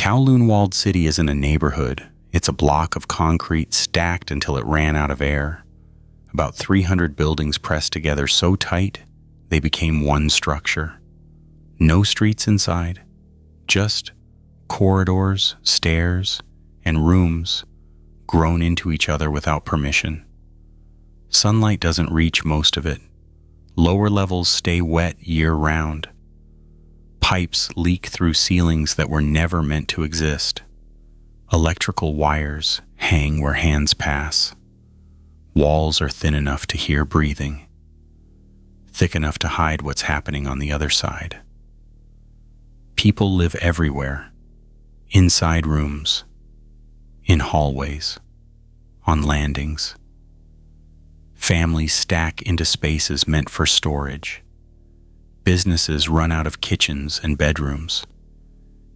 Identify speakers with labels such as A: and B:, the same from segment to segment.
A: Cowoonwald City isn't a neighborhood. It's a block of concrete stacked until it ran out of air. About 300 buildings pressed together so tight, they became one structure. No streets inside, just corridors, stairs, and rooms grown into each other without permission. Sunlight doesn't reach most of it. Lower levels stay wet year-round. Pipes leak through ceilings that were never meant to exist. Electrical wires hang where hands pass. Walls are thin enough to hear breathing, thick enough to hide what's happening on the other side. People live everywhere, inside rooms, in hallways, on landings. Families stack into spaces meant for storage. Businesses run out of kitchens and bedrooms.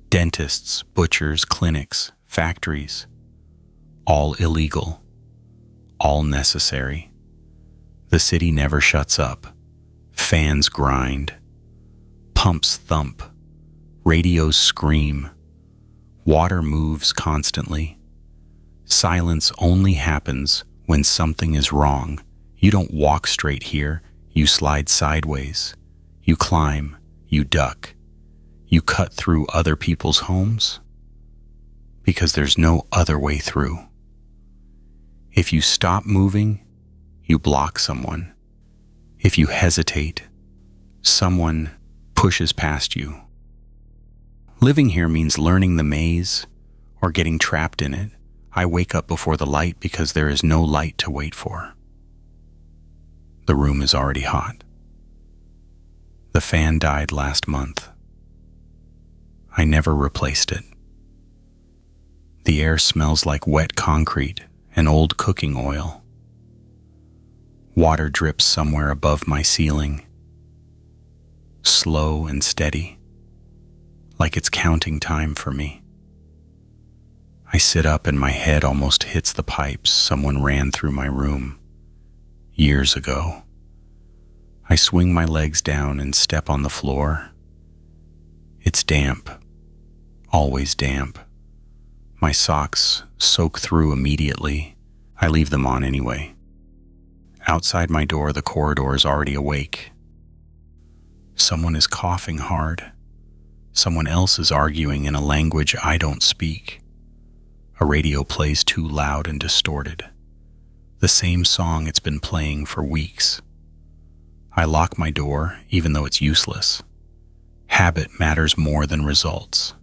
A: Dentists, butchers, clinics, factories, all illegal, all necessary. The city never shuts up. Fans grind. Pumps thump. Radios scream. Water moves constantly. Silence only happens when something is wrong. You don't walk straight here. You slide sideways. You climb. You duck. You cut through other people's homes because there's no other way through. If you stop moving, you block someone. If you hesitate, someone pushes past you. Living here means learning the maze or getting trapped in it. I wake up before the light because there is no light to wait for. The room is already hot. The fan died last month. I never replaced it. The air smells like wet concrete and old cooking oil. Water drips somewhere above my ceiling, slow and steady, like it's counting time for me. I sit up and my head almost hits the pipes someone ran through my room years ago. I swing my legs down and step on the floor. It's damp, always damp. My socks soak through immediately. I leave them on anyway. Outside my door, the corridor is already awake. Someone is coughing hard. Someone else is arguing in a language I don't speak. A radio plays too loud and distorted. The same song it's been playing for weeks. I lock my door, even though it's useless. Habit matters more than results.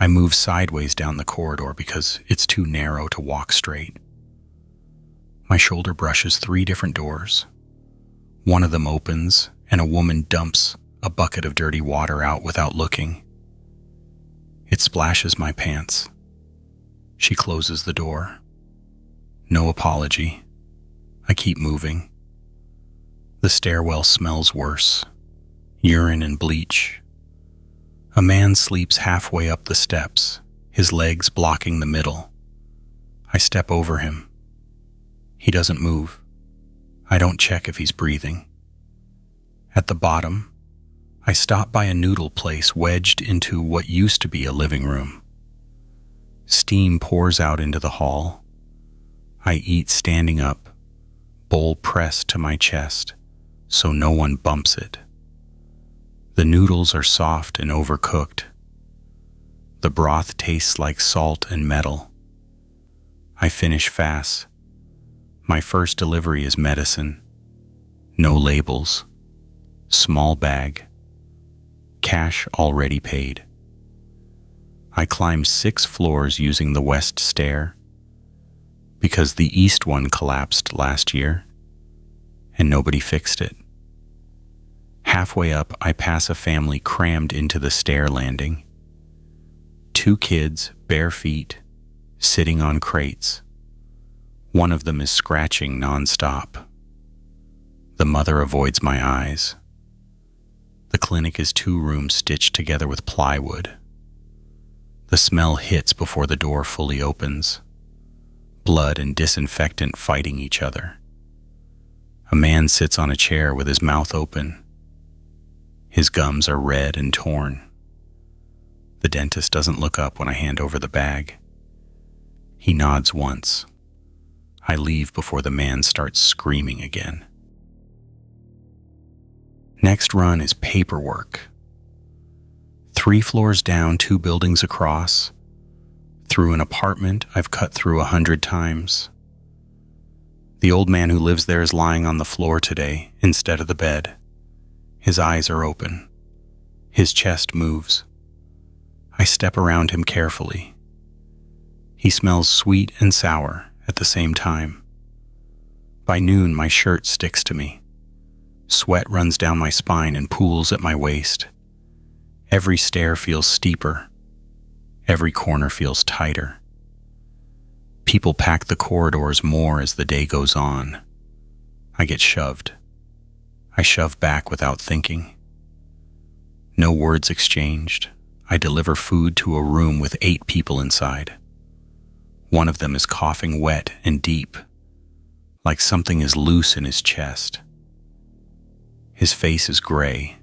A: I move sideways down the corridor because it's too narrow to walk straight. My shoulder brushes 3 different doors. One of them opens, and a woman dumps a bucket of dirty water out without looking. It splashes my pants. She closes the door. No apology. I keep moving. The stairwell smells worse. Urine and bleach. A man sleeps halfway up the steps, his legs blocking the middle. I step over him. He doesn't move. I don't check if he's breathing. At the bottom, I stop by a noodle place wedged into what used to be a living room. Steam pours out into the hall. I eat standing up, bowl pressed to my chest so no one bumps it. The noodles are soft and overcooked. The broth tastes like salt and metal. I finish fast. My first delivery is medicine. No labels. Small bag. Cash already paid. I climb 6 floors using the west stair because the east one collapsed last year and nobody fixed it. Halfway up, I pass a family crammed into the stair landing. 2 kids, bare feet, sitting on crates. One of them is scratching nonstop. The mother avoids my eyes. The clinic is 2 rooms stitched together with plywood. The smell hits before the door fully opens. Blood and disinfectant fighting each other. A man sits on a chair with his mouth open. His gums are red and torn. The dentist doesn't look up when I hand over the bag. He nods once. I leave before the man starts screaming again. Next run is paperwork. 3 floors down, 2 buildings across. Through an apartment I've cut through 100 times. The old man who lives there is lying on the floor today instead of the bed. His eyes are open. His chest moves. I step around him carefully. He smells sweet and sour at the same time. By noon, my shirt sticks to me. Sweat runs down my spine and pools at my waist. Every stair feels steeper. Every corner feels tighter. People pack the corridors more as the day goes on. I get shoved. I shove back without thinking. No words exchanged. I deliver food to a room with 8 people inside. One of them is coughing wet and deep, like something is loose in his chest. His face is gray.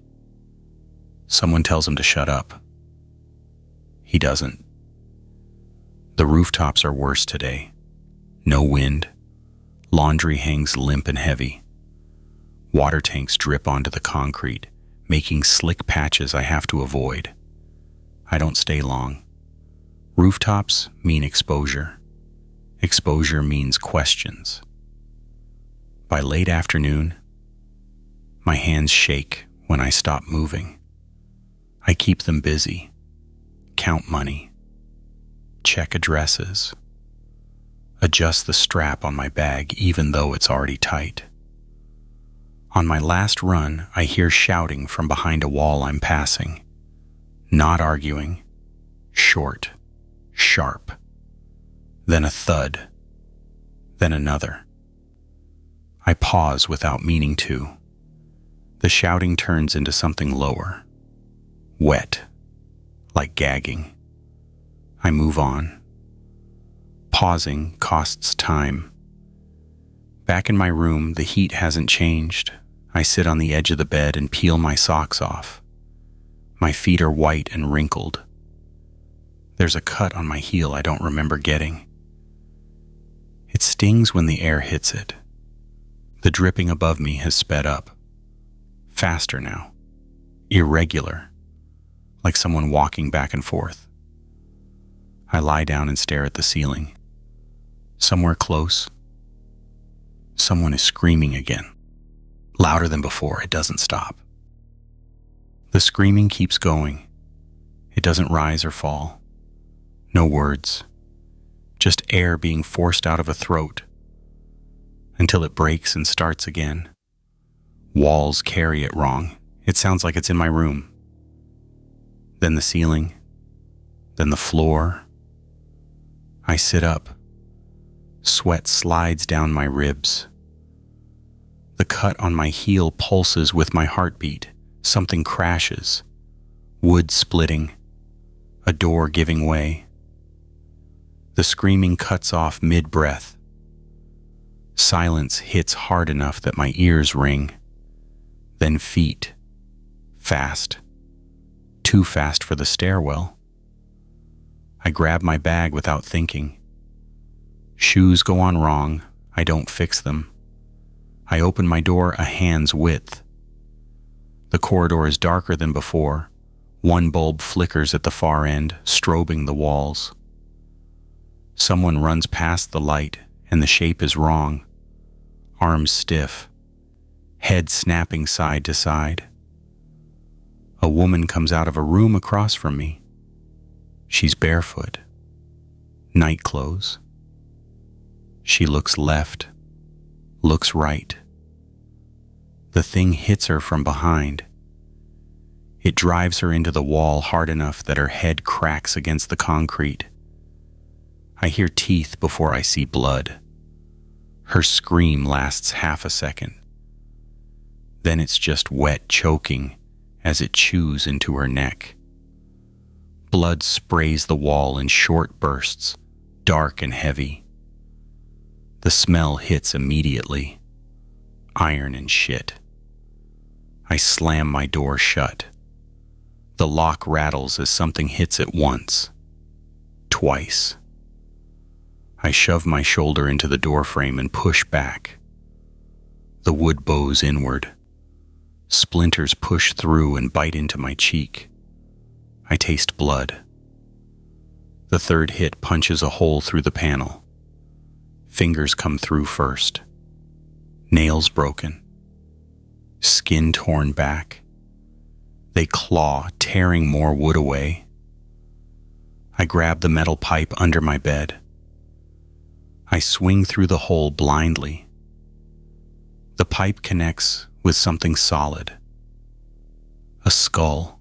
A: Someone tells him to shut up. He doesn't. The rooftops are worse today. No wind. Laundry hangs limp and heavy. Water tanks drip onto the concrete, making slick patches I have to avoid. I don't stay long. Rooftops mean exposure. Exposure means questions. By late afternoon, my hands shake when I stop moving. I keep them busy, count money, check addresses, adjust the strap on my bag even though it's already tight. On my last run, I hear shouting from behind a wall I'm passing. Not arguing, short, sharp. Then a thud, then another. I pause without meaning to. The shouting turns into something lower, wet, like gagging. I move on. Pausing costs time. Back in my room, the heat hasn't changed. I sit on the edge of the bed and peel my socks off. My feet are white and wrinkled. There's a cut on my heel I don't remember getting. It stings when the air hits it. The dripping above me has sped up. Faster now. Irregular. Like someone walking back and forth. I lie down and stare at the ceiling. Somewhere close, someone is screaming again. Louder than before, it doesn't stop. The screaming keeps going. It doesn't rise or fall. No words. Just air being forced out of a throat. Until it breaks and starts again. Walls carry it wrong. It sounds like it's in my room. Then the ceiling. Then the floor. I sit up. Sweat slides down my ribs. The cut on my heel pulses with my heartbeat. Something crashes. Wood splitting. A door giving way. The screaming cuts off mid-breath. Silence hits hard enough that my ears ring. Then feet. Fast. Too fast for the stairwell. I grab my bag without thinking. Shoes go on wrong. I don't fix them. I open my door a hand's width. The corridor is darker than before. One bulb flickers at the far end, strobing the walls. Someone runs past the light, and the shape is wrong. Arms stiff. Head snapping side to side. A woman comes out of a room across from me. She's barefoot. Night clothes. She looks left, looks right. The thing hits her from behind. It drives her into the wall hard enough that her head cracks against the concrete. I hear teeth before I see blood. Her scream lasts half a second. Then it's just wet choking as it chews into her neck. Blood sprays the wall in short bursts, dark and heavy. The smell hits immediately. Iron and shit. I slam my door shut. The lock rattles as something hits it once, twice. I shove my shoulder into the doorframe and push back. The wood bows inward. Splinters push through and bite into my cheek. I taste blood. The third hit punches a hole through the panel. Fingers come through first. Nails broken. Skin torn back. They claw, tearing more wood away. I grab the metal pipe under my bed. I swing through the hole blindly. The pipe connects with something solid. A skull.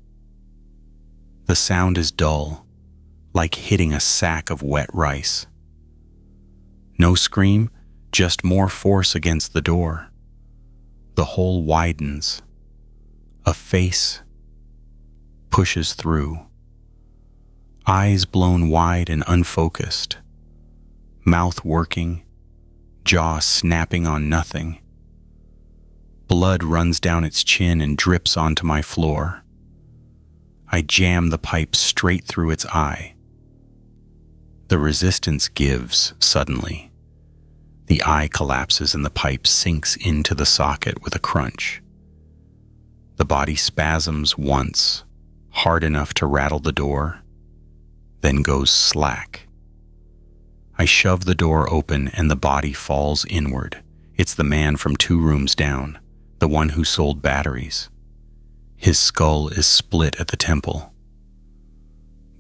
A: The sound is dull, like hitting a sack of wet rice. No scream, just more force against the door. The hole widens. A face pushes through. Eyes blown wide and unfocused. Mouth working, jaw snapping on nothing. Blood runs down its chin and drips onto my floor. I jam the pipe straight through its eye. The resistance gives suddenly. The eye collapses and the pipe sinks into the socket with a crunch. The body spasms once, hard enough to rattle the door, then goes slack. I shove the door open and the body falls inward. It's the man from 2 rooms down, the one who sold batteries. His skull is split at the temple.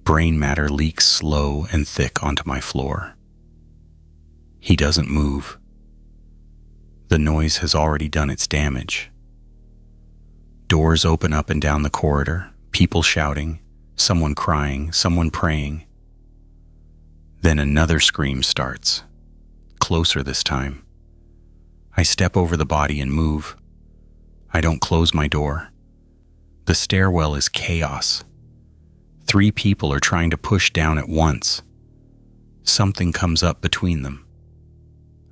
A: Brain matter leaks slow and thick onto my floor. He doesn't move. The noise has already done its damage. Doors open up and down the corridor, people shouting, someone crying, someone praying. Then another scream starts, closer this time. I step over the body and move. I don't close my door. The stairwell is chaos. 3 people are trying to push down at once. Something comes up between them.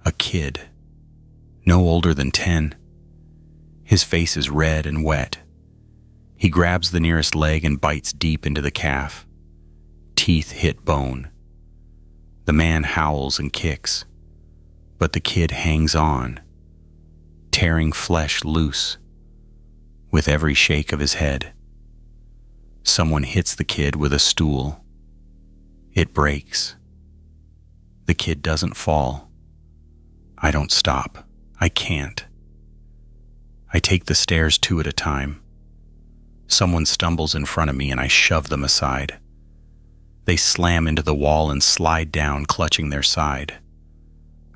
A: A kid, no older than 10. His face is red and wet. He grabs the nearest leg and bites deep into the calf. Teeth hit bone. The man howls and kicks, but the kid hangs on, tearing flesh loose with every shake of his head. Someone hits the kid with a stool. It breaks. The kid doesn't fall. I don't stop. I can't. I take the stairs 2 at a time. Someone stumbles in front of me and I shove them aside. They slam into the wall and slide down, clutching their side.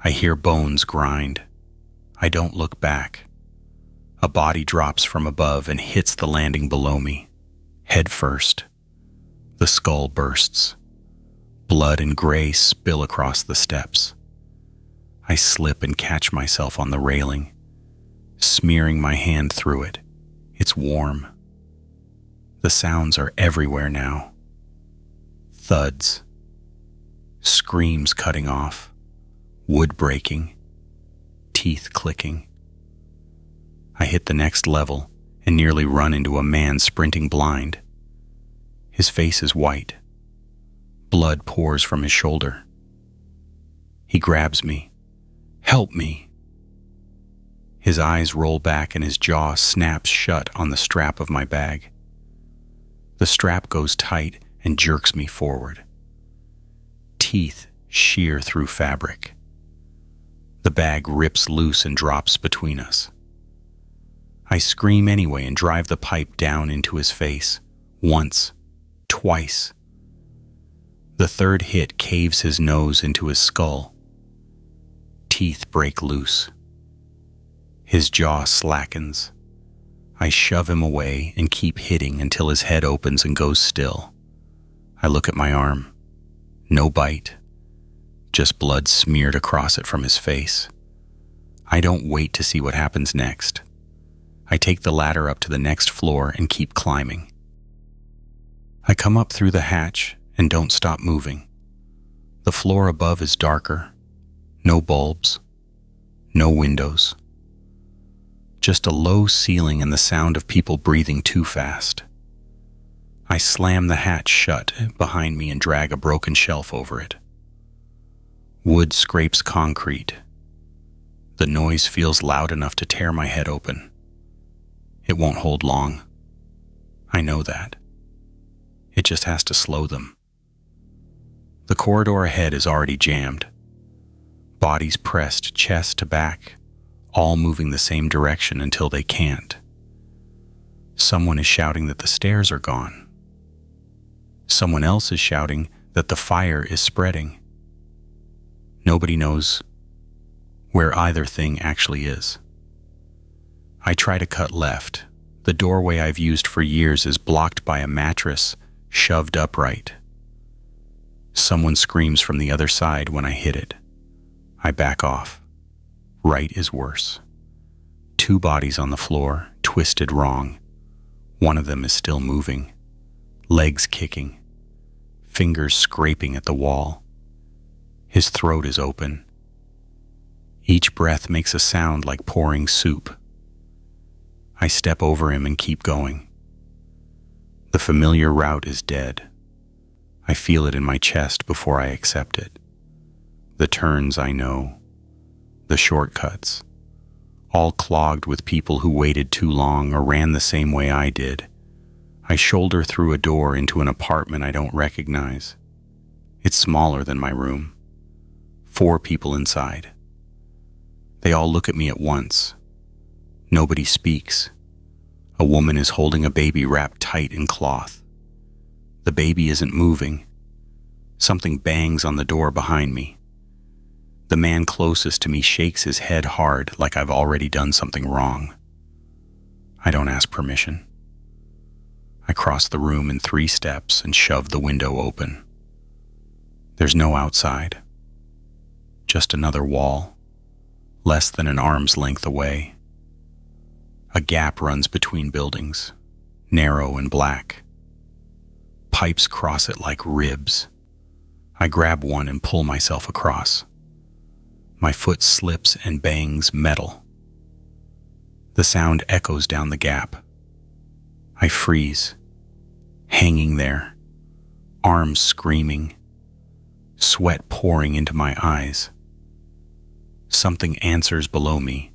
A: I hear bones grind. I don't look back. A body drops from above and hits the landing below me, head first. The skull bursts. Blood and gray spill across the steps. I slip and catch myself on the railing, smearing my hand through it. It's warm. The sounds are everywhere now. Thuds. Screams cutting off. Wood breaking. Teeth clicking. I hit the next level and nearly run into a man sprinting blind. His face is white. Blood pours from his shoulder. He grabs me. Help me. His eyes roll back and his jaw snaps shut on the strap of my bag. The strap goes tight and jerks me forward. Teeth shear through fabric. The bag rips loose and drops between us. I scream anyway and drive the pipe down into his face. Once, twice. The third hit caves his nose into his skull. Teeth break loose. His jaw slackens. I shove him away and keep hitting until his head opens and goes still. I look at my arm. No bite. Just blood smeared across it from his face. I don't wait to see what happens next. I take the ladder up to the next floor and keep climbing. I come up through the hatch and don't stop moving. The floor above is darker. No bulbs. No windows. Just a low ceiling and the sound of people breathing too fast. I slam the hatch shut behind me and drag a broken shelf over it. Wood scrapes concrete. The noise feels loud enough to tear my head open. It won't hold long. I know that. It just has to slow them. The corridor ahead is already jammed. Bodies pressed chest to back, all moving the same direction until they can't. Someone is shouting that the stairs are gone. Someone else is shouting that the fire is spreading. Nobody knows where either thing actually is. I try to cut left. The doorway I've used for years is blocked by a mattress shoved upright. Someone screams from the other side when I hit it. I back off. Right is worse. 2 bodies on the floor, twisted wrong. One of them is still moving, legs kicking, fingers scraping at the wall. His throat is open. Each breath makes a sound like pouring soup. I step over him and keep going. The familiar route is dead. I feel it in my chest before I accept it. The turns I know, the shortcuts, all clogged with people who waited too long or ran the same way I did. I shoulder through a door into an apartment I don't recognize. It's smaller than my room. 4 people inside. They all look at me at once. Nobody speaks. A woman is holding a baby wrapped tight in cloth. The baby isn't moving. Something bangs on the door behind me. The man closest to me shakes his head hard like I've already done something wrong. I don't ask permission. I cross the room in 3 steps and shove the window open. There's no outside. Just another wall, less than an arm's length away. A gap runs between buildings, narrow and black. Pipes cross it like ribs. I grab one and pull myself across. My foot slips and bangs metal. The sound echoes down the gap. I freeze, hanging there, arms screaming, sweat pouring into my eyes. Something answers below me.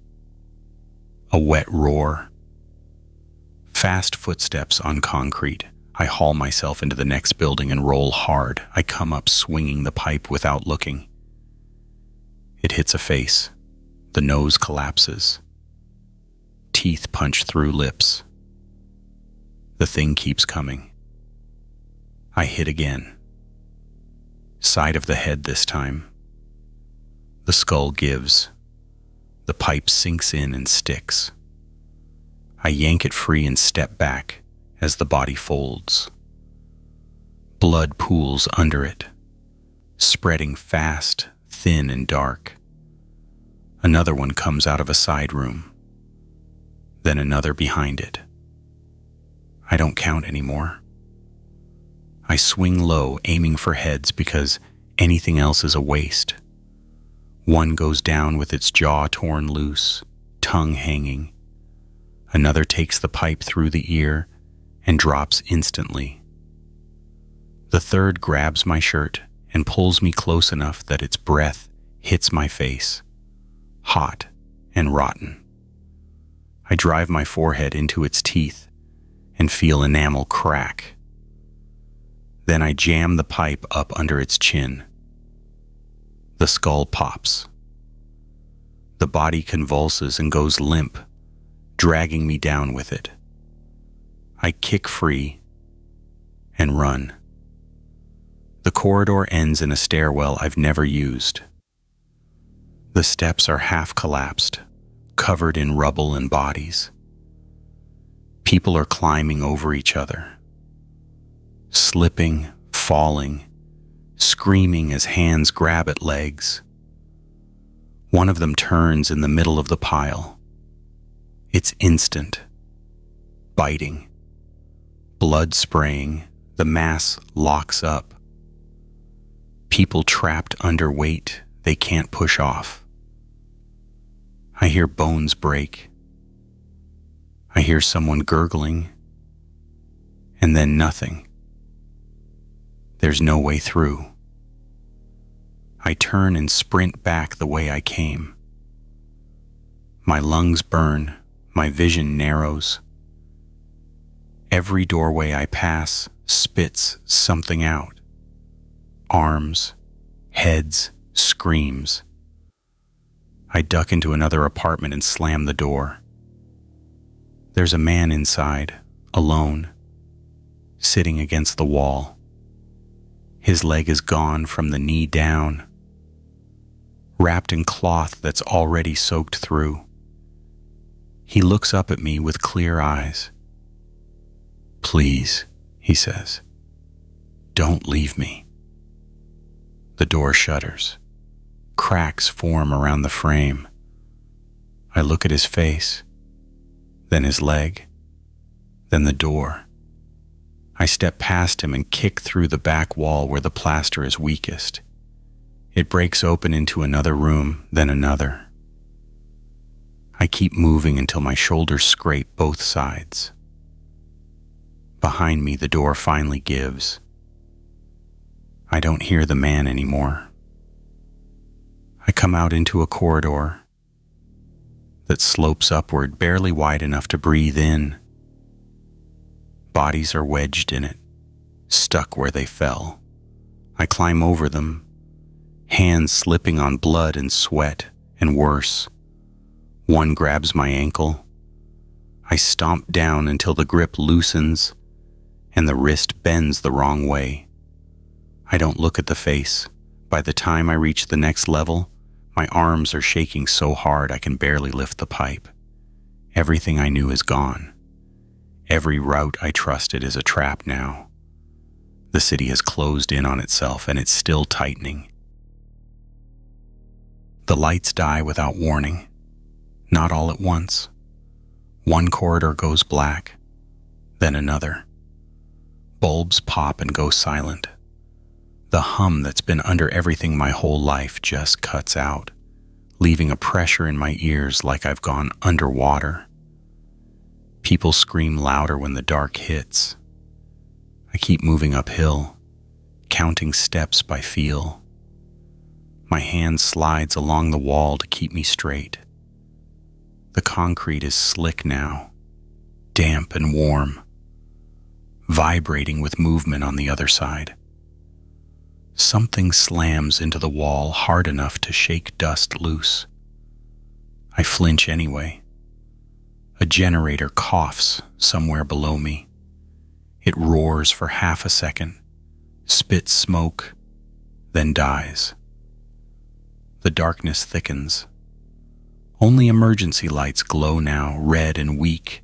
A: A wet roar. Fast footsteps on concrete. I haul myself into the next building and roll hard. I come up swinging the pipe without looking. It hits a face. The nose collapses. Teeth punch through lips. The thing keeps coming. I hit again. Side of the head this time. The skull gives. The pipe sinks in and sticks. I yank it free and step back as the body folds. Blood pools under it, spreading fast, thin and dark. Another one comes out of a side room, then another behind it. I don't count anymore. I swing low, aiming for heads because anything else is a waste. One goes down with its jaw torn loose, tongue hanging. Another takes the pipe through the ear and drops instantly. The third grabs my shirt and pulls me close enough that its breath hits my face, hot and rotten. I drive my forehead into its teeth and feel enamel crack. Then I jam the pipe up under its chin. The skull pops. The body convulses and goes limp, dragging me down with it. I kick free and run. The corridor ends in a stairwell I've never used. The steps are half collapsed, covered in rubble and bodies. People are climbing over each other, slipping, falling, screaming as hands grab at legs. One of them turns in the middle of the pile. It's instant, biting, blood spraying. The mass locks up. People trapped under weight they can't push off. I hear bones break. I hear someone gurgling, and then nothing. There's no way through. I turn and sprint back the way I came. My lungs burn, my vision narrows. Every doorway I pass spits something out. Arms, heads, screams. I duck into another apartment and slam the door. There's a man inside, alone, sitting against the wall. His leg is gone from the knee down, wrapped in cloth that's already soaked through. He looks up at me with clear eyes. "Please," he says, "don't leave me." The door shutters. Cracks form around the frame. I look at his face, then his leg, then the door. I step past him and kick through the back wall where the plaster is weakest. It breaks open into another room, then another. I keep moving until my shoulders scrape both sides. Behind me, the door finally gives. I don't hear the man anymore. I come out into a corridor that slopes upward, barely wide enough to breathe in. Bodies are wedged in it, stuck where they fell. I climb over them, hands slipping on blood and sweat, and worse. One grabs my ankle. I stomp down until the grip loosens and the wrist bends the wrong way. I don't look at the face. By the time I reach the next level, my arms are shaking so hard I can barely lift the pipe. Everything I knew is gone. Every route I trusted is a trap now. The city has closed in on itself, and it's still tightening. The lights die without warning, not all at once. One corridor goes black, then another. Bulbs pop and go silent. The hum that's been under everything my whole life just cuts out, leaving a pressure in my ears like I've gone underwater. People scream louder when the dark hits. I keep moving uphill, counting steps by feel. My hand slides along the wall to keep me straight. The concrete is slick now, damp and warm, vibrating with movement on the other side. Something slams into the wall hard enough to shake dust loose. I flinch anyway. A generator coughs somewhere below me. It roars for half a second, spits smoke, then dies. The darkness thickens. Only emergency lights glow now, red and weak,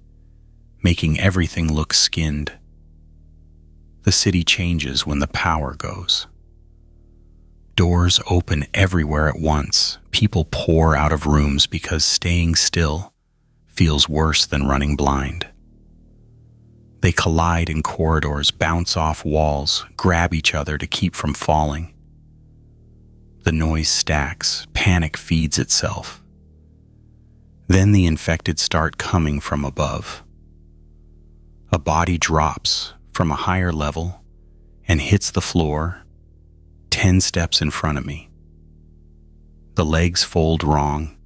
A: making everything look skinned. The city changes when the power goes. Doors open everywhere at once. People pour out of rooms because staying still feels worse than running blind. They collide in corridors, bounce off walls, grab each other to keep from falling. The noise stacks, panic feeds itself. Then the infected start coming from above. A body drops from a higher level and hits the floor 10 steps in front of me. The legs fold wrong.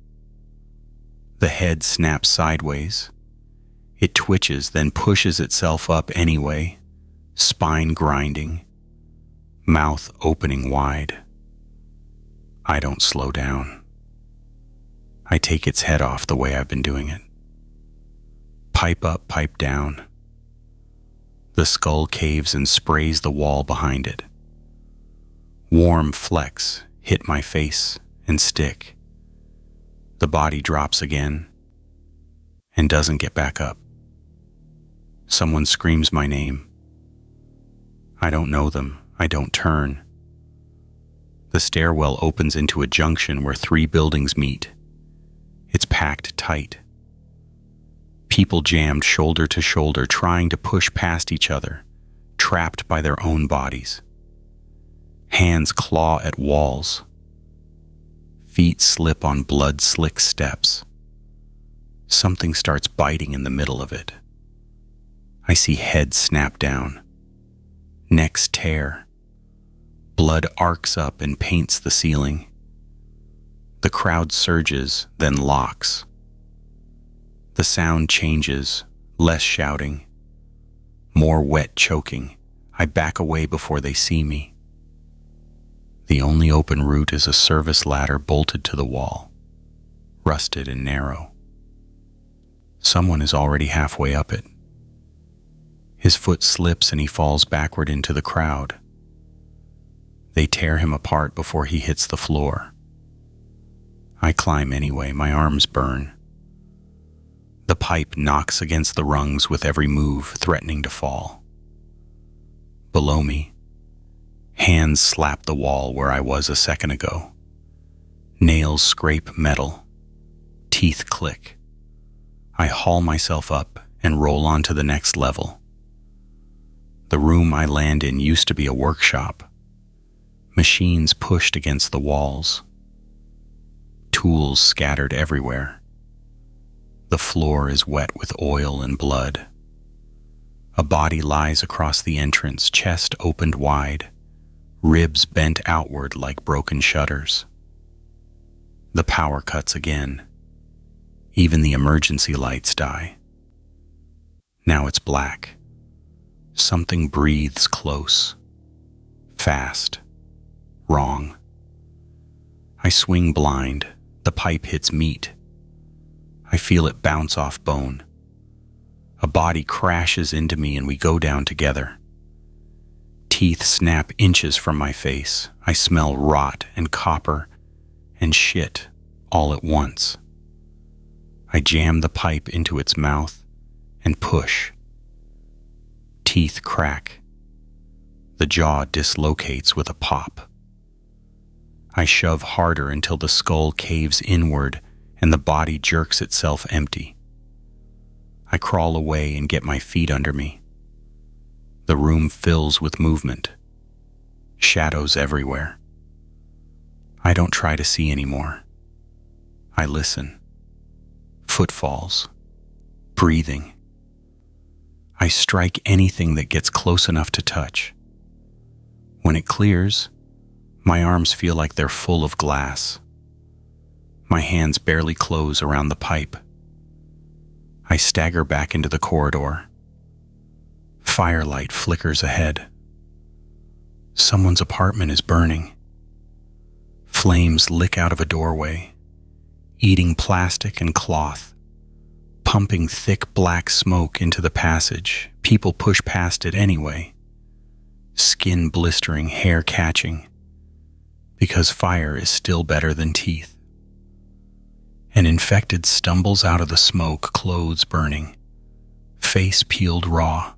A: The head snaps sideways. It twitches, then pushes itself up anyway, spine grinding, mouth opening wide. I don't slow down. I take its head off the way I've been doing it. Pipe up, pipe down. The skull caves and sprays the wall behind it. Warm flecks hit my face and stick. The body drops again and doesn't get back up. Someone screams my name. I don't know them. I don't turn. The stairwell opens into a junction where 3 buildings meet. It's packed tight. People jammed shoulder to shoulder, trying to push past each other, trapped by their own bodies. Hands claw at walls. Feet slip on blood-slick steps. Something starts biting in the middle of it. I see heads snap down, necks tear, Blood arcs up and paints the ceiling. The crowd surges, then locks. The sound changes, less shouting, more wet choking. I back away before they see me. The only open route is a service ladder bolted to the wall, rusted and narrow. Someone is already halfway up it. His foot slips and he falls backward into the crowd. They tear him apart before he hits the floor. I climb anyway, my arms burn. The pipe knocks against the rungs with every move, threatening to fall. Below me, hands slap the wall where I was a second ago. Nails scrape metal. Teeth click. I haul myself up and roll on to the next level. The room I land in used to be a workshop. Machines pushed against the walls. Tools scattered everywhere. The floor is wet with oil and blood. A body lies across the entrance, chest opened wide, ribs bent outward like broken shutters. The power cuts again. Even the emergency lights die. Now it's black. Something breathes close. Fast. Wrong. I swing blind. The pipe hits meat. I feel it bounce off bone. A body crashes into me and we go down together. Teeth snap inches from my face. I smell rot and copper and shit all at once. I jam the pipe into its mouth and push. Teeth crack. The jaw dislocates with a pop. I shove harder until the skull caves inward and the body jerks itself empty. I crawl away and get my feet under me. The room fills with movement. Shadows everywhere. I don't try to see anymore. I listen. Footfalls. Breathing. I strike anything that gets close enough to touch. When it clears, my arms feel like they're full of glass. My hands barely close around the pipe. I stagger back into the corridor. Firelight flickers ahead. Someone's apartment is burning. Flames lick out of a doorway, eating plastic and cloth, pumping thick black smoke into the passage. People push past it anyway. Skin blistering, hair catching, because fire is still better than teeth. An infected stumbles out of the smoke, clothes burning, face peeled raw.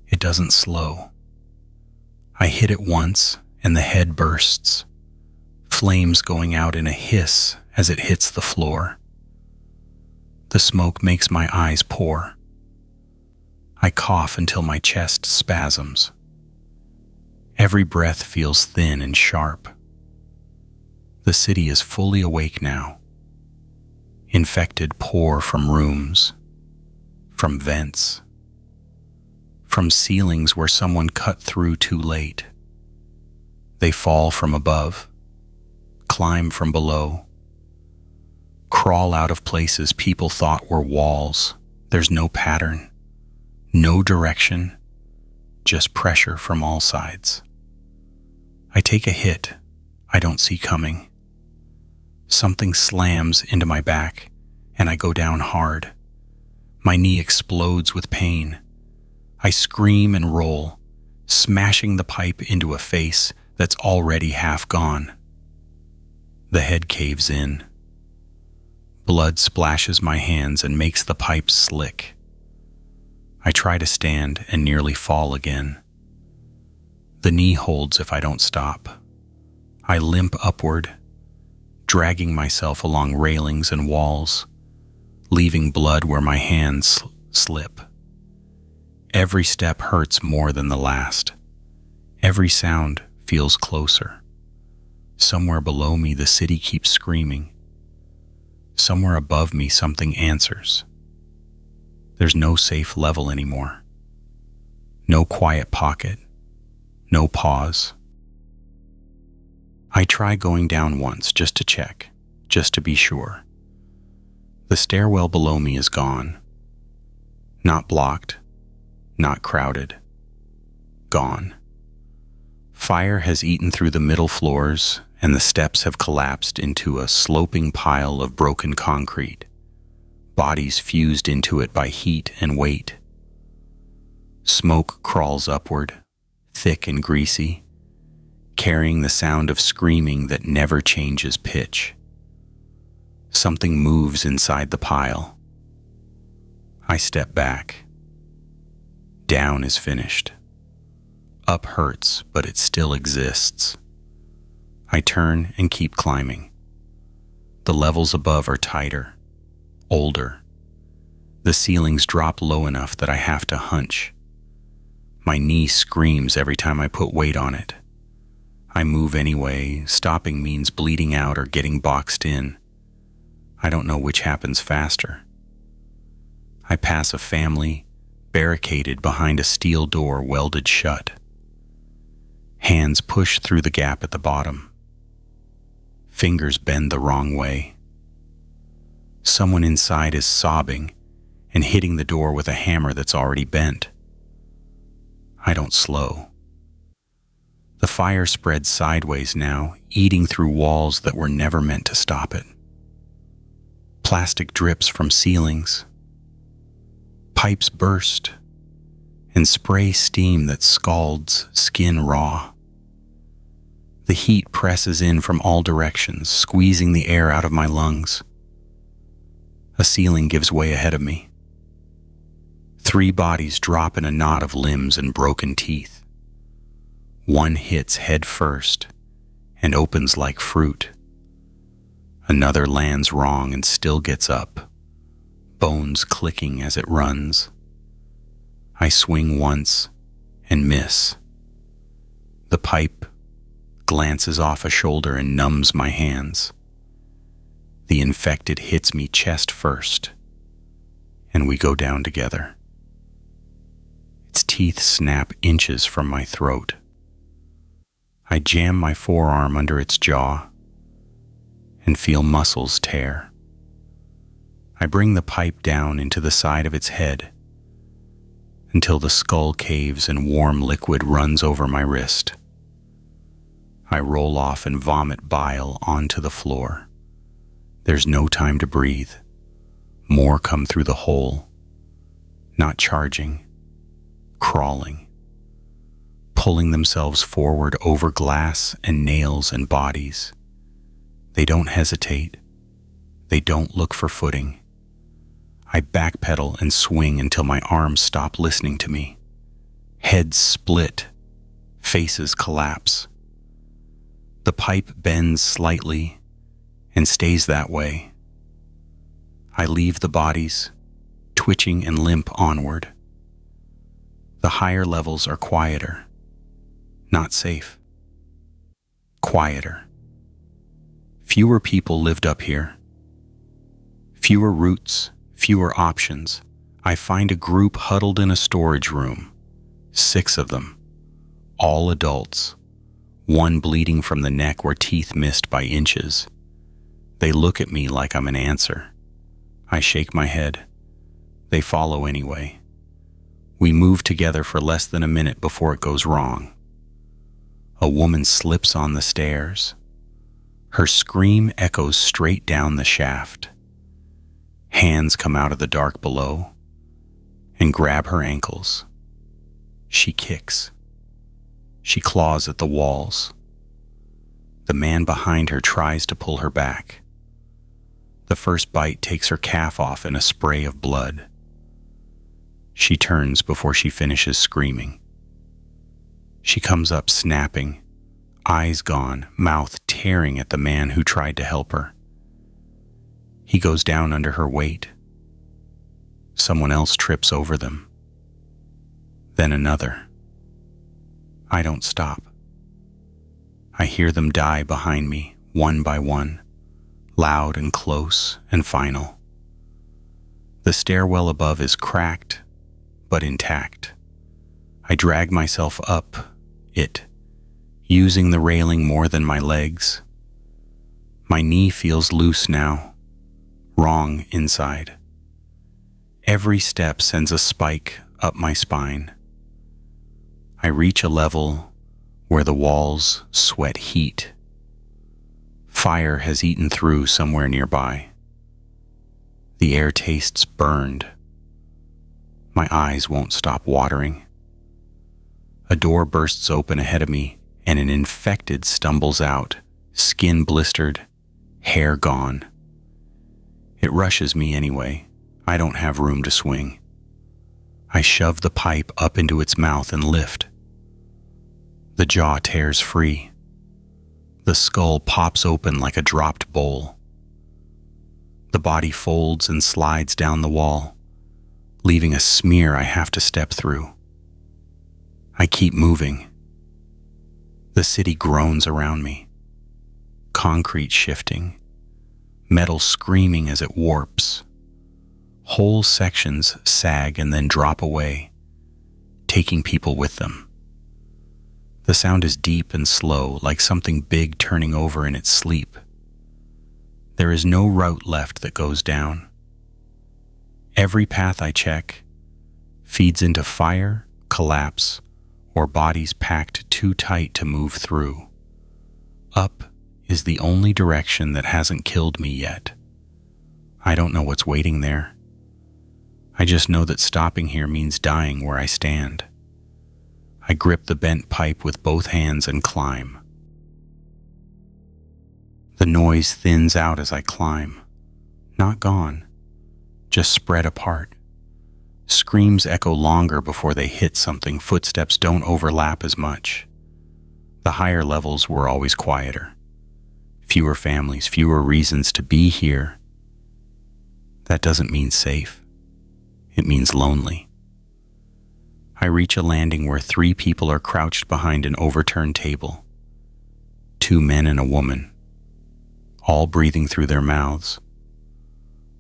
A: It doesn't slow. I hit it once and the head bursts, flames going out in a hiss as it hits the floor. The smoke makes my eyes pour. I cough until my chest spasms. Every breath feels thin and sharp. The city is fully awake now. Infected pour from rooms, from vents, from ceilings where someone cut through too late. They fall from above, climb from below, crawl out of places people thought were walls. There's no pattern, no direction, just pressure from all sides. I take a hit I don't see coming. Something slams into my back, and I go down hard. My knee explodes with pain. I scream and roll, smashing the pipe into a face that's already half gone. The head caves in. Blood splashes my hands and makes the pipe slick. I try to stand and nearly fall again. The knee holds if I don't stop. I limp upward, dragging myself along railings and walls, leaving blood where my hands slip. Every step hurts more than the last. Every sound feels closer. Somewhere below me, the city keeps screaming. Somewhere above me, something answers. There's no safe level anymore. No quiet pocket. No pause. I try going down once just to check, just to be sure. The stairwell below me is gone. Not blocked, not crowded. Gone. Fire has eaten through the middle floors, and the steps have collapsed into a sloping pile of broken concrete, bodies fused into it by heat and weight. Smoke crawls upward, thick and greasy, carrying the sound of screaming that never changes pitch. Something moves inside the pile. I step back. Down is finished. Up hurts, but it still exists. I turn and keep climbing. The levels above are tighter, older. The ceilings drop low enough that I have to hunch. My knee screams every time I put weight on it. I move anyway. Stopping means bleeding out or getting boxed in. I don't know which happens faster. I pass a family barricaded behind a steel door welded shut. Hands push through the gap at the bottom. Fingers bend the wrong way. Someone inside is sobbing and hitting the door with a hammer that's already bent. I don't slow. The fire spreads sideways now, eating through walls that were never meant to stop it. Plastic drips from ceilings. Pipes burst and spray steam that scalds skin raw. The heat presses in from all directions, squeezing the air out of my lungs. A ceiling gives way ahead of me. 3 bodies drop in a knot of limbs and broken teeth. One hits head first and opens like fruit. Another lands wrong and still gets up, bones clicking as it runs. I swing once and miss. The pipe glances off a shoulder and numbs my hands. The infected hits me chest first, and we go down together. Its teeth snap inches from my throat. I jam my forearm under its jaw and feel muscles tear. I bring the pipe down into the side of its head until the skull caves and warm liquid runs over my wrist. I roll off and vomit bile onto the floor. There's no time to breathe. More come through the hole, not charging, crawling, pulling themselves forward over glass and nails and bodies. They don't hesitate. They don't look for footing. I backpedal and swing until my arms stop listening to me. Heads split, faces collapse. The pipe bends slightly and stays that way. I leave the bodies, twitching and limp onward. The higher levels are quieter, not safe. Quieter. Fewer people lived up here. Fewer routes, fewer options. I find a group huddled in a storage room. 6 of them, all adults. One bleeding from the neck where teeth missed by inches. They look at me like I'm an answer. I shake my head. They follow anyway. We move together for less than a minute before it goes wrong. A woman slips on the stairs. Her scream echoes straight down the shaft. Hands come out of the dark below and grab her ankles. She kicks. She claws at the walls. The man behind her tries to pull her back. The first bite takes her calf off in a spray of blood. She turns before she finishes screaming. She comes up snapping, eyes gone, mouth tearing at the man who tried to help her. He goes down under her weight. Someone else trips over them. Then another. I don't stop. I hear them die behind me, one by one, loud and close and final. The stairwell above is cracked, but intact. I drag myself up it, using the railing more than my legs. My knee feels loose now, wrong inside. Every step sends a spike up my spine. I reach a level where the walls sweat heat. Fire has eaten through somewhere nearby. The air tastes burned. My eyes won't stop watering. A door bursts open ahead of me, and an infected stumbles out, skin blistered, hair gone. It rushes me anyway. I don't have room to swing. I shove the pipe up into its mouth and lift. The jaw tears free. The skull pops open like a dropped bowl. The body folds and slides down the wall, leaving a smear I have to step through. I keep moving. The city groans around me. Concrete shifting, metal screaming as it warps. Whole sections sag and then drop away, taking people with them. The sound is deep and slow, like something big turning over in its sleep. There is no route left that goes down. Every path I check feeds into fire, collapse, or bodies packed too tight to move through. Up is the only direction that hasn't killed me yet. I don't know what's waiting there. I just know that stopping here means dying where I stand. I grip the bent pipe with both hands and climb. The noise thins out as I climb. Not gone, just spread apart. Screams echo longer before they hit something. Footsteps don't overlap as much. The higher levels were always quieter. Fewer families, fewer reasons to be here. That doesn't mean safe. It means lonely. I reach a landing where 3 people are crouched behind an overturned table. 2 men and a woman, all breathing through their mouths,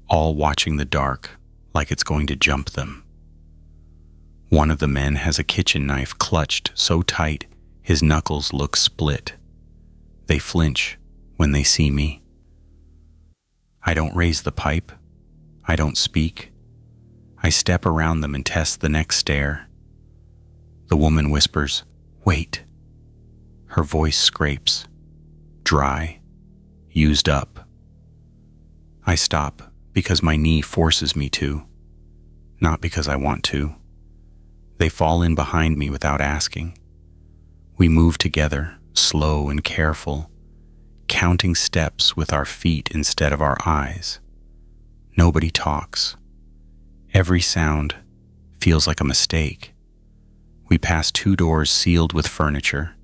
A: all watching the dark like it's going to jump them. One of the men has a kitchen knife clutched so tight his knuckles look split. They flinch when they see me. I don't raise the pipe. I don't speak. I step around them and test the next stare. The woman whispers, "Wait." Her voice scrapes, dry, used up. I stop because my knee forces me to, not because I want to. They fall in behind me without asking. We move together, slow and careful, counting steps with our feet instead of our eyes. Nobody talks. Every sound feels like a mistake. We pass 2 doors sealed with furniture.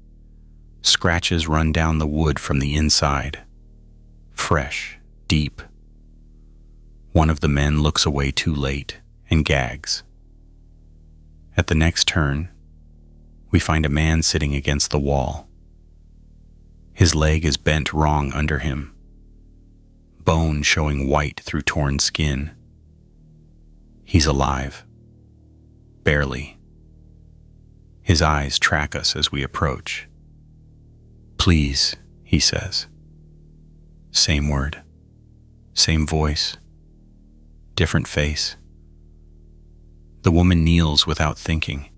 A: Scratches run down the wood from the inside. Fresh, deep. One of the men looks away too late and gags. At the next turn, we find a man sitting against the wall. His leg is bent wrong under him, bone showing white through torn skin. He's alive. Barely. His eyes track us as we approach. "Please," he says. Same word, same voice, different face. The woman kneels without thinking.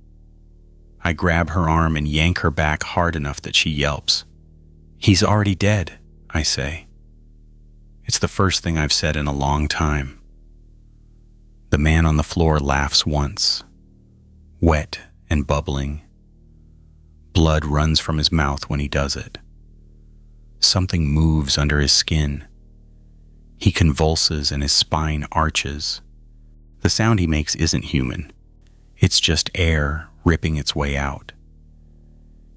A: I grab her arm and yank her back hard enough that she yelps. "He's already dead," I say. It's the first thing I've said in a long time. The man on the floor laughs once, wet and bubbling. Blood runs from his mouth when he does it. Something moves under his skin. He convulses and his spine arches. The sound he makes isn't human. It's just air ripping its way out.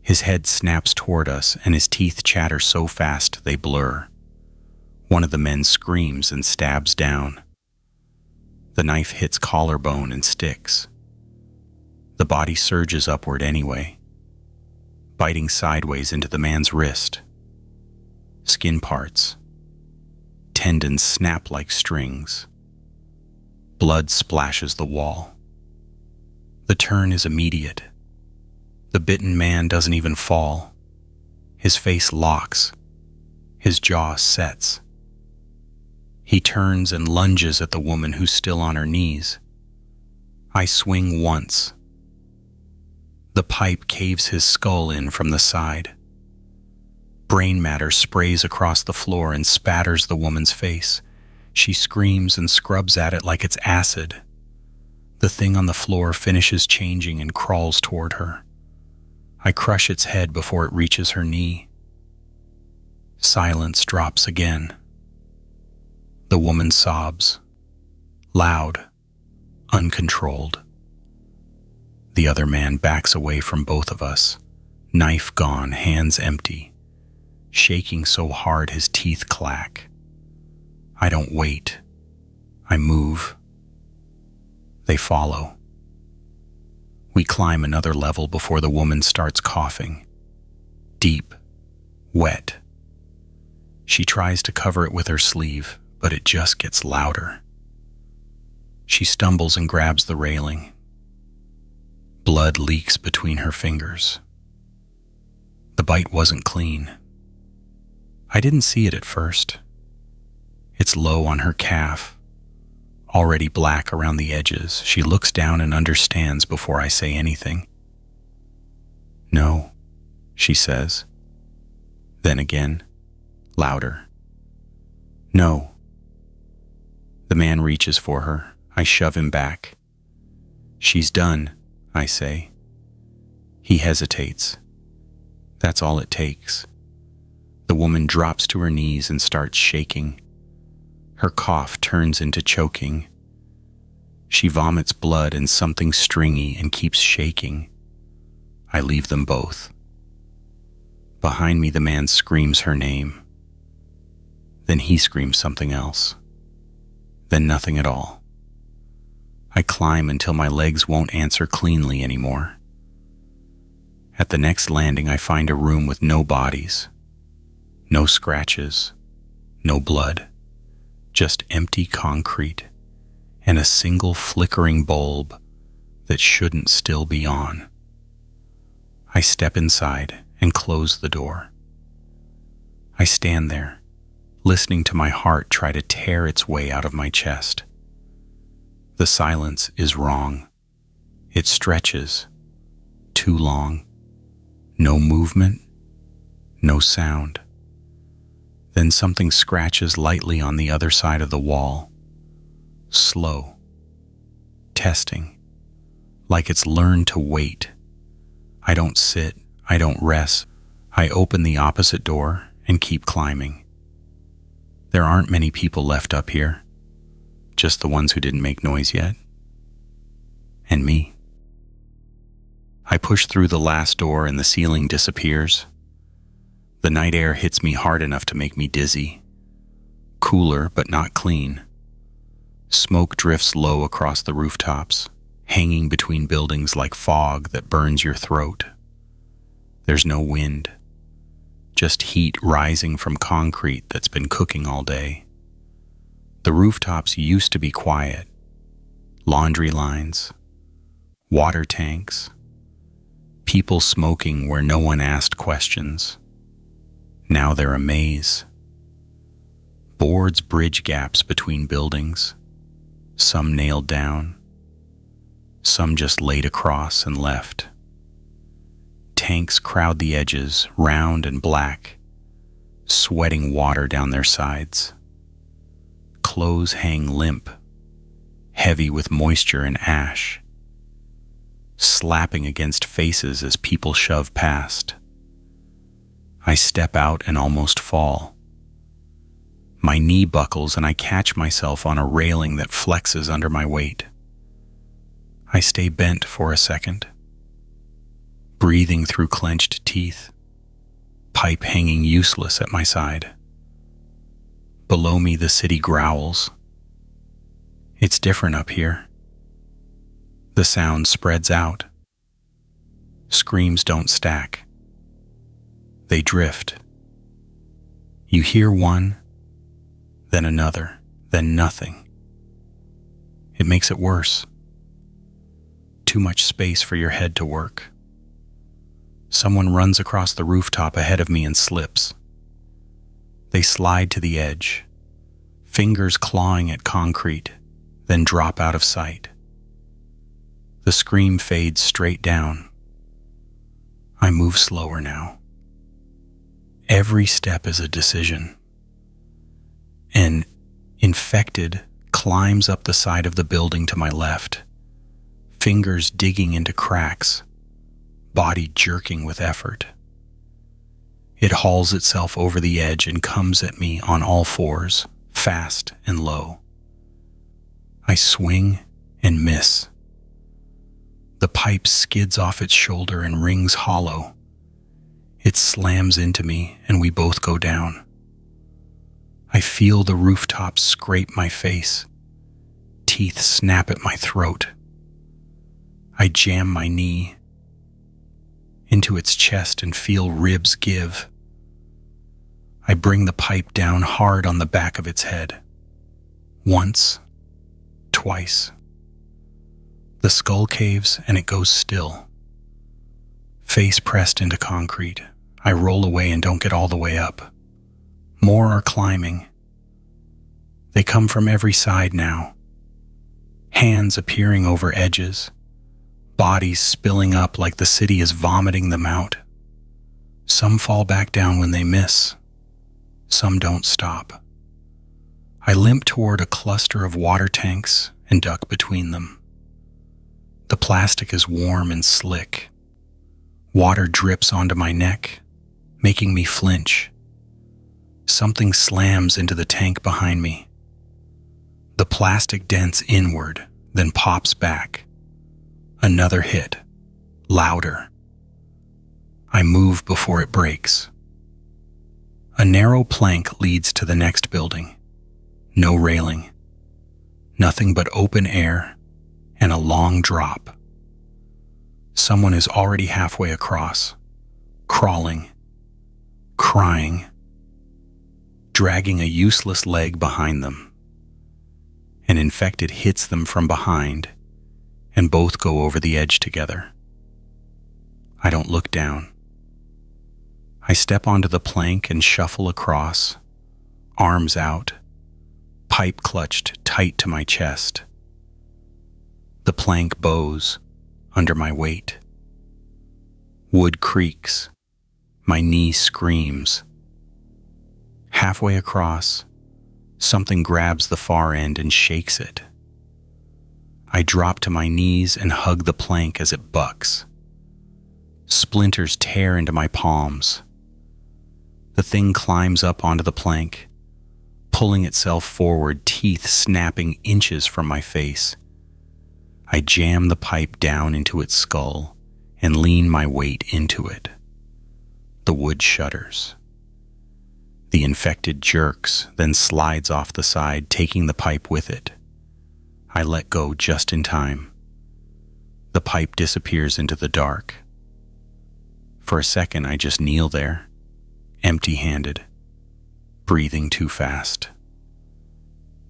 A: His head snaps toward us and his teeth chatter so fast they blur. One of the men screams and stabs down. The knife hits collarbone and sticks. The body surges upward anyway, biting sideways into the man's wrist. Skin parts. Tendons snap like strings. Blood splashes the wall. The turn is immediate. The bitten man doesn't even fall. His face locks. His jaw sets. He turns and lunges at the woman who's still on her knees. I swing once. The pipe caves his skull in from the side. Brain matter sprays across the floor and spatters the woman's face. She screams and scrubs at it like it's acid. The thing on the floor finishes changing and crawls toward her. I crush its head before it reaches her knee. Silence drops again. The woman sobs, loud, uncontrolled. The other man backs away from both of us, knife gone, hands empty, shaking so hard his teeth clack. I don't wait. I move. They follow. We climb another level before the woman starts coughing. Deep, wet. She tries to cover it with her sleeve, but it just gets louder. She stumbles and grabs the railing. Blood leaks between her fingers. The bite wasn't clean. I didn't see it at first. It's low on her calf, already black around the edges. She looks down and understands before I say anything. "No," she says. Then again, louder. "No." The man reaches for her. I shove him back. "She's done," I say. He hesitates. That's all it takes. The woman drops to her knees and starts shaking. Her cough turns into choking. She vomits blood and something stringy and keeps shaking. I leave them both. Behind me, the man screams her name. Then he screams something else. Then nothing at all. I climb until my legs won't answer cleanly anymore. At the next landing, I find a room with no bodies, no scratches, no blood, just empty concrete and a single flickering bulb that shouldn't still be on. I step inside and close the door. I stand there, listening to my heart try to tear its way out of my chest. The silence is wrong. It stretches, too long. No movement, no sound. Then something scratches lightly on the other side of the wall. Slow. Testing. Like it's learned to wait. I don't sit. I don't rest. I open the opposite door and keep climbing. There aren't many people left up here. Just the ones who didn't make noise yet. And me. I push through the last door and the ceiling disappears. The night air hits me hard enough to make me dizzy. Cooler, but not clean. Smoke drifts low across the rooftops, hanging between buildings like fog that burns your throat. There's no wind, just heat rising from concrete that's been cooking all day. The rooftops used to be quiet. Laundry lines, water tanks, people smoking where no one asked questions. Now they're a maze. Boards bridge gaps between buildings, some nailed down, some just laid across and left. Tanks crowd the edges, round and black, sweating water down their sides. Clothes hang limp, heavy with moisture and ash, slapping against faces as people shove past. I step out and almost fall. My knee buckles and I catch myself on a railing that flexes under my weight. I stay bent for a second, breathing through clenched teeth, pipe hanging useless at my side. Below me, the city growls. It's different up here. The sound spreads out. Screams don't stack. They drift. You hear one, then another, then nothing. It makes it worse. Too much space for your head to work. Someone runs across the rooftop ahead of me and slips. They slide to the edge, fingers clawing at concrete, then drop out of sight. The scream fades straight down. I move slower now. Every step is a decision. An infected climbs up the side of the building to my left, fingers digging into cracks, body jerking with effort. It hauls itself over the edge and comes at me on all fours, fast and low. I swing and miss. The pipe skids off its shoulder and rings hollow. It slams into me and we both go down. I feel the rooftop scrape my face. Teeth snap at my throat. I jam my knee into its chest and feel ribs give. I bring the pipe down hard on the back of its head. Once, twice. The skull caves and it goes still. Face pressed into concrete, I roll away and don't get all the way up. More are climbing. They come from every side now. Hands appearing over edges, bodies spilling up like the city is vomiting them out. Some fall back down when they miss. Some don't stop. I limp toward a cluster of water tanks and duck between them. The plastic is warm and slick. Water drips onto my neck, making me flinch. Something slams into the tank behind me. The plastic dents inward, then pops back. Another hit, louder. I move before it breaks. A narrow plank leads to the next building. No railing. Nothing but open air and a long drop. Someone is already halfway across, crawling, crying, dragging a useless leg behind them. An infected hits them from behind, and both go over the edge together. I don't look down. I step onto the plank and shuffle across, arms out, pipe clutched tight to my chest. The plank bows under my weight. Wood creaks. My knee screams. Halfway across, something grabs the far end and shakes it. I drop to my knees and hug the plank as it bucks. Splinters tear into my palms. The thing climbs up onto the plank, pulling itself forward, teeth snapping inches from my face. I jam the pipe down into its skull and lean my weight into it. The wood shudders. The infected jerks, then slides off the side, taking the pipe with it. I let go just in time. The pipe disappears into the dark. For a second, I just kneel there, empty-handed, breathing too fast.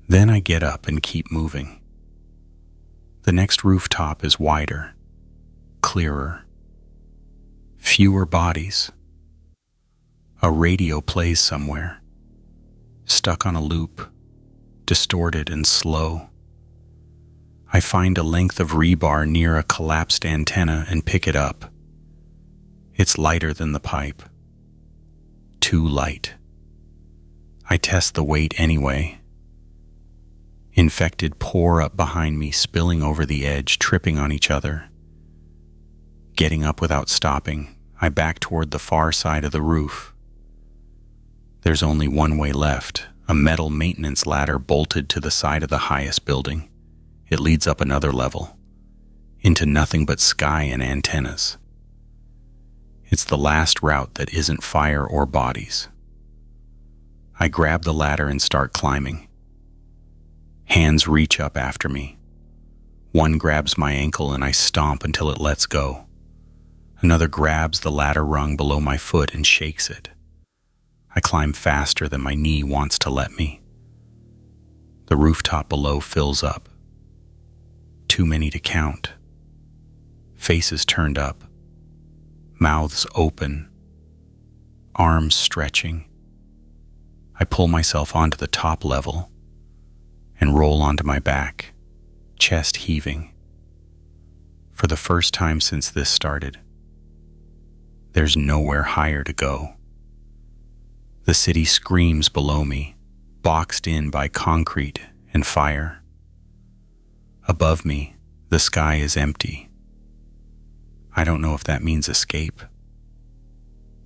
A: Then I get up and keep moving. The next rooftop is wider, clearer, fewer bodies. A radio plays somewhere, stuck on a loop, distorted and slow. I find a length of rebar near a collapsed antenna and pick it up. It's lighter than the pipe. Too light. I test the weight anyway. Infected pour up behind me, spilling over the edge, tripping on each other. Getting up without stopping, I back toward the far side of the roof. There's only one way left, a metal maintenance ladder bolted to the side of the highest building. It leads up another level, into nothing but sky and antennas. It's the last route that isn't fire or bodies. I grab the ladder and start climbing. Hands reach up after me. One grabs my ankle and I stomp until it lets go. Another grabs the ladder rung below my foot and shakes it. I climb faster than my knee wants to let me. The rooftop below fills up. Too many to count. Faces turned up. mouths open, arms stretching. I pull myself onto the top level and roll onto my back, chest heaving. For the first time since this started, there's nowhere higher to go. The city screams below me, boxed in by concrete and fire. Above me, the sky is empty. I don't know if that means escape.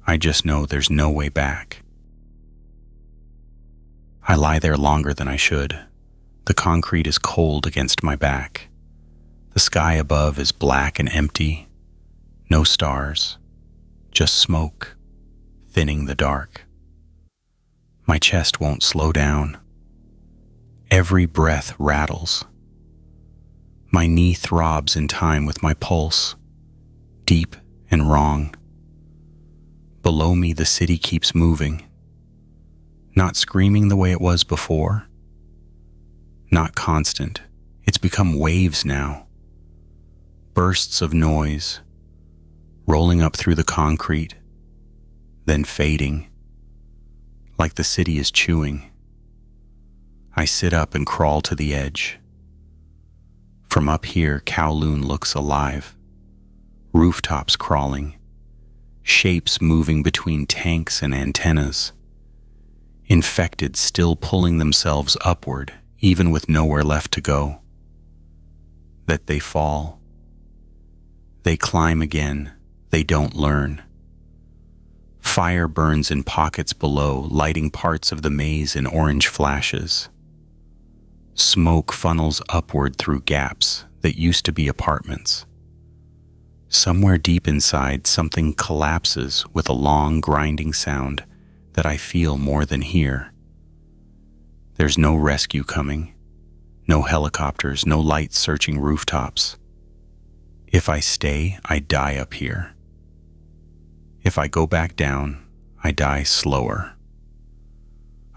A: I just know there's no way back. I lie there longer than I should. The concrete is cold against my back. The sky above is black and empty. No stars, just smoke, thinning the dark. My chest won't slow down. Every breath rattles. My knee throbs in time with my pulse, deep and wrong. Below me, the city keeps moving. Not screaming the way it was before. Not constant. It's become waves now. Bursts of noise, rolling up through the concrete, then fading, like the city is chewing. I sit up and crawl to the edge. From up here, Kowloon looks alive. Rooftops crawling, shapes moving between tanks and antennas. Infected still pulling themselves upward, even with nowhere left to go. That they fall. They climb again. They don't learn. Fire burns in pockets below, lighting parts of the maze in orange flashes. Smoke funnels upward through gaps that used to be apartments. Somewhere deep inside, something collapses with a long, grinding sound that I feel more than hear. There's no rescue coming, no helicopters, no lights searching rooftops. If I stay, I die up here. If I go back down, I die slower.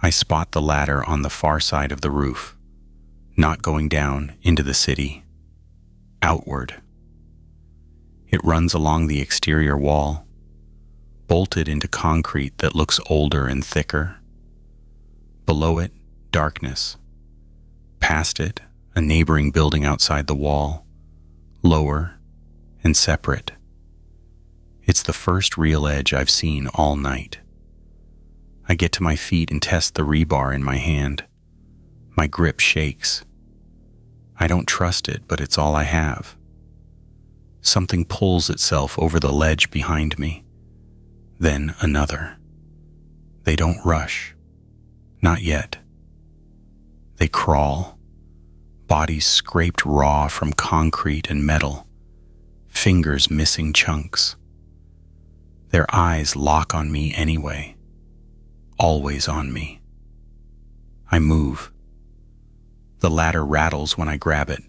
A: I spot the ladder on the far side of the roof, not going down into the city, outward. It runs along the exterior wall, bolted into concrete that looks older and thicker. Below it, darkness. Past it, a neighboring building outside the wall, lower and separate. It's the first real edge I've seen all night. I get to my feet and test the rebar in my hand. My grip shakes. I don't trust it, but it's all I have. Something pulls itself over the ledge behind me. Then another. They don't rush. Not yet. They crawl. Bodies scraped raw from concrete and metal. Fingers missing chunks. Their eyes lock on me anyway. Always on me. I move. The ladder rattles when I grab it.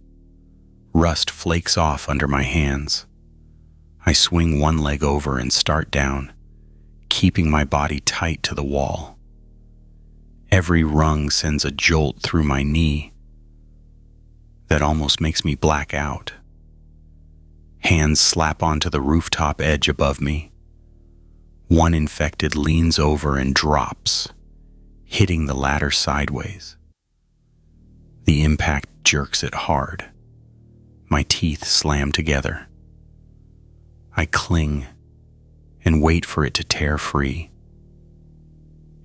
A: Rust flakes off under my hands. I swing one leg over and start down, keeping my body tight to the wall. Every rung sends a jolt through my knee that almost makes me black out. Hands slap onto the rooftop edge above me. One infected leans over and drops, hitting the ladder sideways. The impact jerks it hard. My teeth slam together. I cling and wait for it to tear free.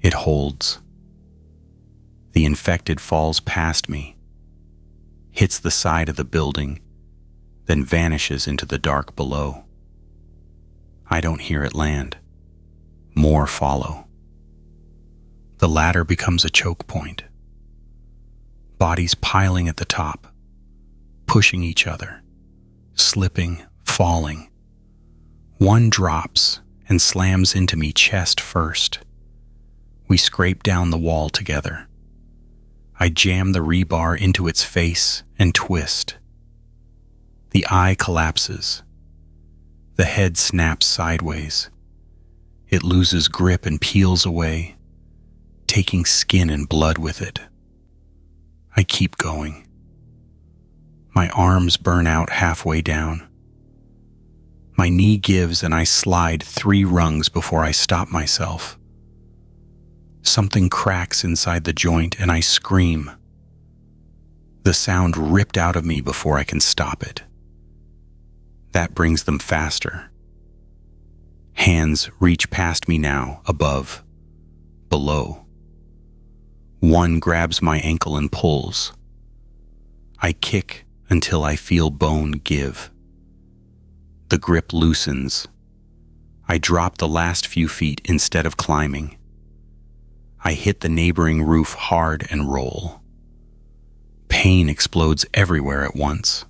A: It holds. The infected falls past me, hits the side of the building, then vanishes into the dark below. I don't hear it land. More follow. The ladder becomes a choke point. Bodies piling at the top, pushing each other, slipping, falling. One drops and slams into me chest first. We scrape down the wall together. I jam the rebar into its face and twist. The eye collapses. The head snaps sideways. It loses grip and peels away, taking skin and blood with it. I keep going. My arms burn out halfway down. My knee gives and I slide 3 rungs before I stop myself. Something cracks inside the joint and I scream. The sound ripped out of me before I can stop it. That brings them faster. Hands reach past me now, above, below. One grabs my ankle and pulls. I kick until I feel bone give. The grip loosens. I drop the last few feet instead of climbing. I hit the neighboring roof hard and roll. Pain explodes everywhere at once.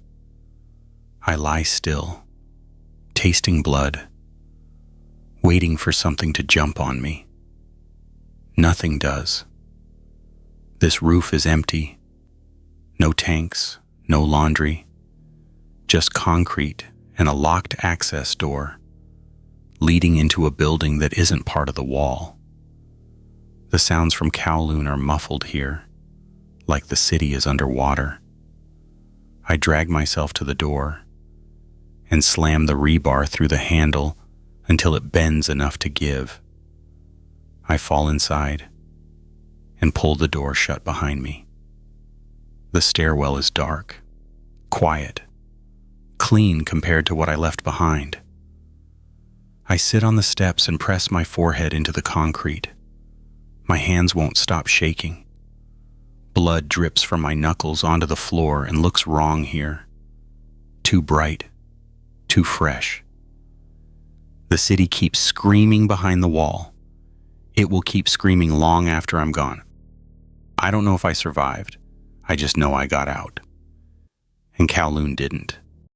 A: I lie still, tasting blood, waiting for something to jump on me. Nothing does. This roof is empty. No tanks, no laundry, just concrete and a locked access door leading into a building that isn't part of the wall. The sounds from Kowloon are muffled here, like the city is underwater. I drag myself to the door and slam the rebar through the handle until it bends enough to give. I fall inside and pull the door shut behind me. The stairwell is dark, quiet, clean compared to what I left behind. I sit on the steps and press my forehead into the concrete. My hands won't stop shaking. Blood drips from my knuckles onto the floor and looks wrong here. Too bright, too fresh. The city keeps screaming behind the wall. It will keep screaming long after I'm gone. I don't know if I survived. I just know I got out. And Kowloon didn't.